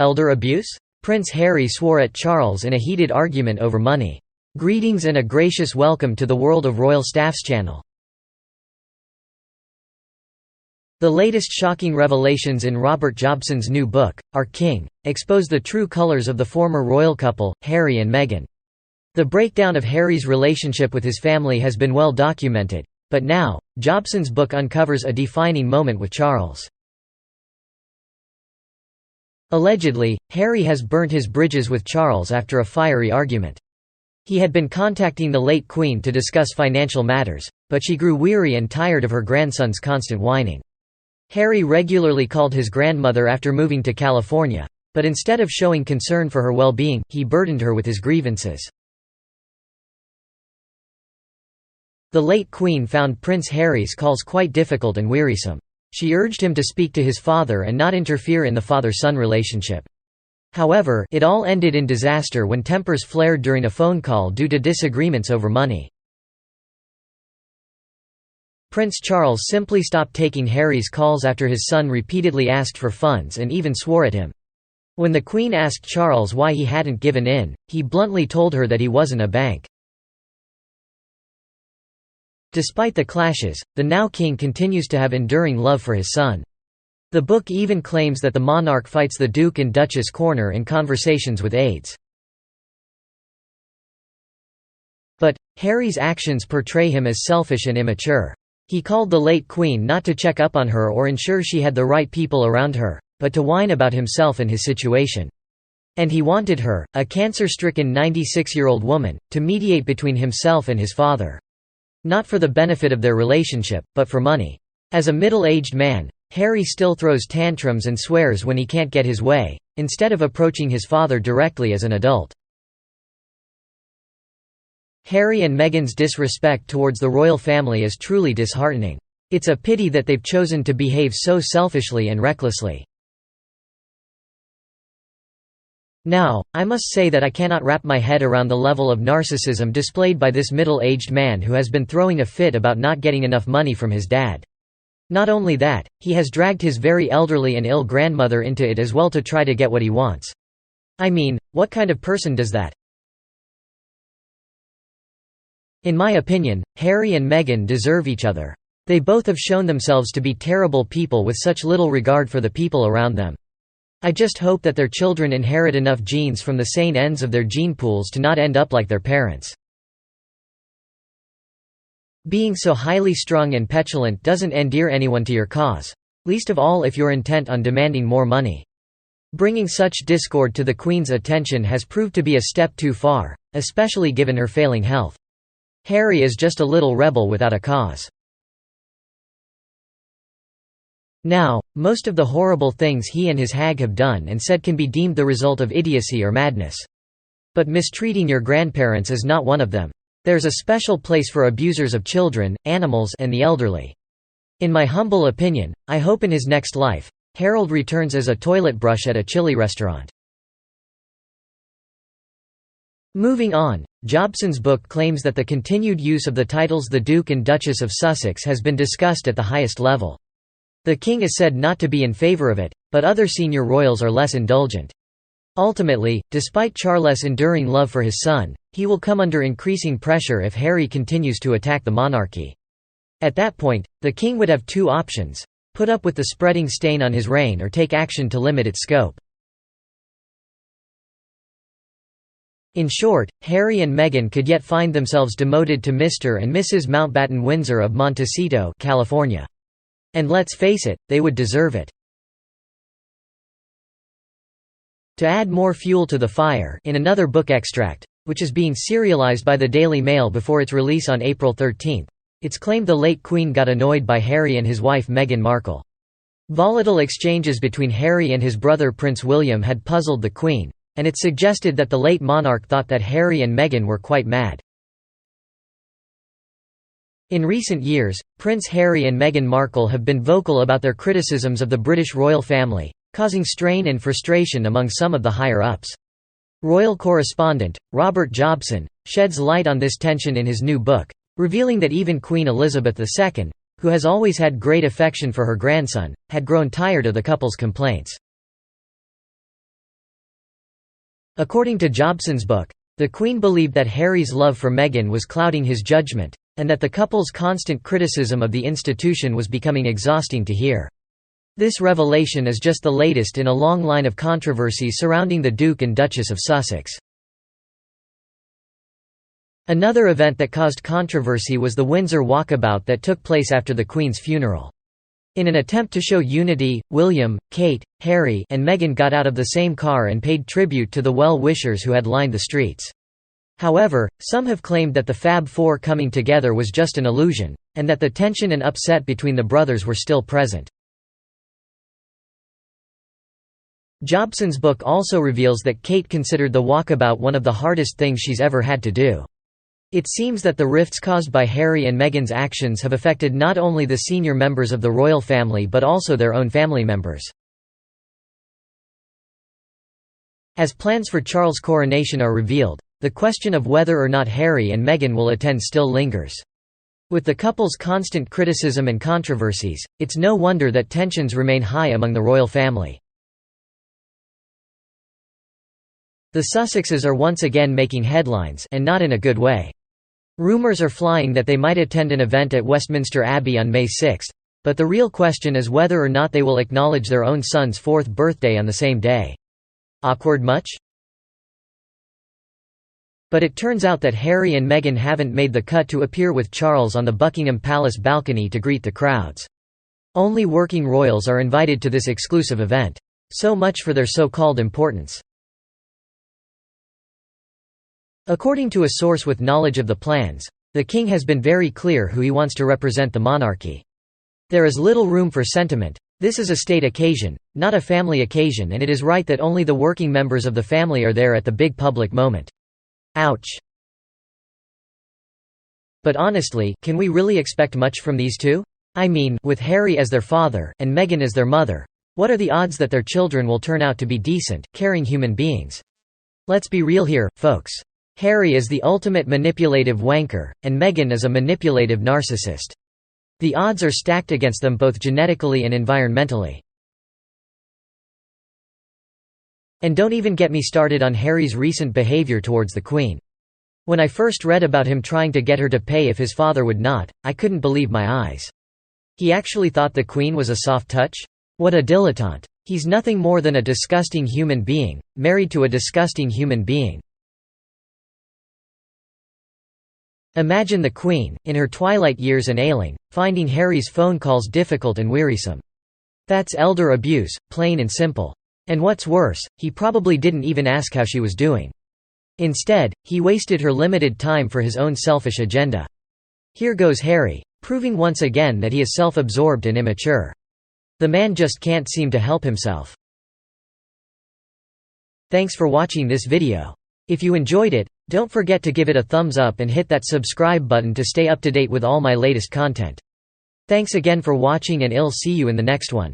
Elder abuse? Prince Harry swore at Charles in a heated argument over money. Greetings and a gracious welcome to the World of Royal Staffs channel. The latest shocking revelations in Robert Jobson's new book, Our King, expose the true colors of the former royal couple, Harry and Meghan. The breakdown of Harry's relationship with his family has been well documented, but now, Jobson's book uncovers a defining moment with Charles. Allegedly, Harry has burnt his bridges with Charles after a fiery argument. He had been contacting the late Queen to discuss financial matters, but she grew weary and tired of her grandson's constant whining. Harry regularly called his grandmother after moving to California, but instead of showing concern for her well-being, he burdened her with his grievances. The late Queen found Prince Harry's calls quite difficult and wearisome. She urged him to speak to his father and not interfere in the father-son relationship. However, it all ended in disaster when tempers flared during a phone call due to disagreements over money. Prince Charles simply stopped taking Harry's calls after his son repeatedly asked for funds and even swore at him. When the Queen asked Charles why he hadn't given in, he bluntly told her that he wasn't a bank. Despite the clashes, the now king continues to have enduring love for his son. The book even claims that the monarch fights the Duke and Duchess corner in conversations with aides. But Harry's actions portray him as selfish and immature. He called the late Queen not to check up on her or ensure she had the right people around her, but to whine about himself and his situation. And he wanted her, a cancer-stricken 96-year-old woman, to mediate between himself and his father. Not for the benefit of their relationship, but for money. As a middle-aged man, Harry still throws tantrums and swears when he can't get his way, instead of approaching his father directly as an adult. Harry and Meghan's disrespect towards the royal family is truly disheartening. It's a pity that they've chosen to behave so selfishly and recklessly. Now, I must say that I cannot wrap my head around the level of narcissism displayed by this middle-aged man who has been throwing a fit about not getting enough money from his dad. Not only that, he has dragged his very elderly and ill grandmother into it as well to try to get what he wants. I mean, what kind of person does that? In my opinion, Harry and Meghan deserve each other. They both have shown themselves to be terrible people with such little regard for the people around them. I just hope that their children inherit enough genes from the sane ends of their gene pools to not end up like their parents. Being so highly strung and petulant doesn't endear anyone to your cause, least of all if you're intent on demanding more money. Bringing such discord to the Queen's attention has proved to be a step too far, especially given her failing health. Harry is just a little rebel without a cause. Now, most of the horrible things he and his hag have done and said can be deemed the result of idiocy or madness. But mistreating your grandparents is not one of them. There's a special place for abusers of children, animals, and the elderly. In my humble opinion, I hope in his next life, Harold returns as a toilet brush at a chili restaurant. Moving on, Jobson's book claims that the continued use of the titles the Duke and Duchess of Sussex has been discussed at the highest level. The king is said not to be in favour of it, but other senior royals are less indulgent. Ultimately, despite Charles' enduring love for his son, he will come under increasing pressure if Harry continues to attack the monarchy. At that point, the king would have two options: put up with the spreading stain on his reign or take action to limit its scope. In short, Harry and Meghan could yet find themselves demoted to Mr. and Mrs. Mountbatten Windsor of Montecito, California. And let's face it, they would deserve it. To add more fuel to the fire, in another book extract, which is being serialized by the Daily Mail before its release on April 13, it's claimed the late Queen got annoyed by Harry and his wife Meghan Markle. Volatile exchanges between Harry and his brother Prince William had puzzled the Queen, and it suggested that the late monarch thought that Harry and Meghan were quite mad. In recent years, Prince Harry and Meghan Markle have been vocal about their criticisms of the British royal family, causing strain and frustration among some of the higher-ups. Royal correspondent, Robert Jobson, sheds light on this tension in his new book, revealing that even Queen Elizabeth II, who has always had great affection for her grandson, had grown tired of the couple's complaints. According to Jobson's book, the Queen believed that Harry's love for Meghan was clouding his judgment, and that the couple's constant criticism of the institution was becoming exhausting to hear. This revelation is just the latest in a long line of controversy surrounding the Duke and Duchess of Sussex. Another event that caused controversy was the Windsor walkabout that took place after the Queen's funeral. In an attempt to show unity, William, Kate, Harry, and Meghan got out of the same car and paid tribute to the well-wishers who had lined the streets. However, some have claimed that the Fab Four coming together was just an illusion, and that the tension and upset between the brothers were still present. Jobson's book also reveals that Kate considered the walkabout one of the hardest things she's ever had to do. It seems that the rifts caused by Harry and Meghan's actions have affected not only the senior members of the royal family but also their own family members. As plans for Charles' coronation are revealed, the question of whether or not Harry and Meghan will attend still lingers. With the couple's constant criticism and controversies, it's no wonder that tensions remain high among the royal family. The Sussexes are once again making headlines, and not in a good way. Rumours are flying that they might attend an event at Westminster Abbey on May 6, but the real question is whether or not they will acknowledge their own son's 4th birthday on the same day. Awkward much? But it turns out that Harry and Meghan haven't made the cut to appear with Charles on the Buckingham Palace balcony to greet the crowds. Only working royals are invited to this exclusive event. So much for their so-called importance. According to a source with knowledge of the plans, the king has been very clear who he wants to represent the monarchy. There is little room for sentiment. This is a state occasion, not a family occasion, and it is right that only the working members of the family are there at the big public moment. Ouch. But honestly, can we really expect much from these two? I mean, with Harry as their father, and Meghan as their mother, what are the odds that their children will turn out to be decent, caring human beings? Let's be real here, folks. Harry is the ultimate manipulative wanker, and Meghan is a manipulative narcissist. The odds are stacked against them both genetically and environmentally. And don't even get me started on Harry's recent behavior towards the Queen. When I first read about him trying to get her to pay if his father would not, I couldn't believe my eyes. He actually thought the Queen was a soft touch? What a dilettante. He's nothing more than a disgusting human being, married to a disgusting human being. Imagine the Queen, in her twilight years and ailing, finding Harry's phone calls difficult and wearisome. That's elder abuse, plain and simple. And what's worse, he probably didn't even ask how she was doing. Instead, he wasted her limited time for his own selfish agenda. Here goes Harry, proving once again that he is self-absorbed and immature. The man just can't seem to help himself. Thanks for watching this video. If you enjoyed it, don't forget to give it a thumbs up and hit that subscribe button to stay up to date with all my latest content. Thanks again for watching, and I'll see you in the next one.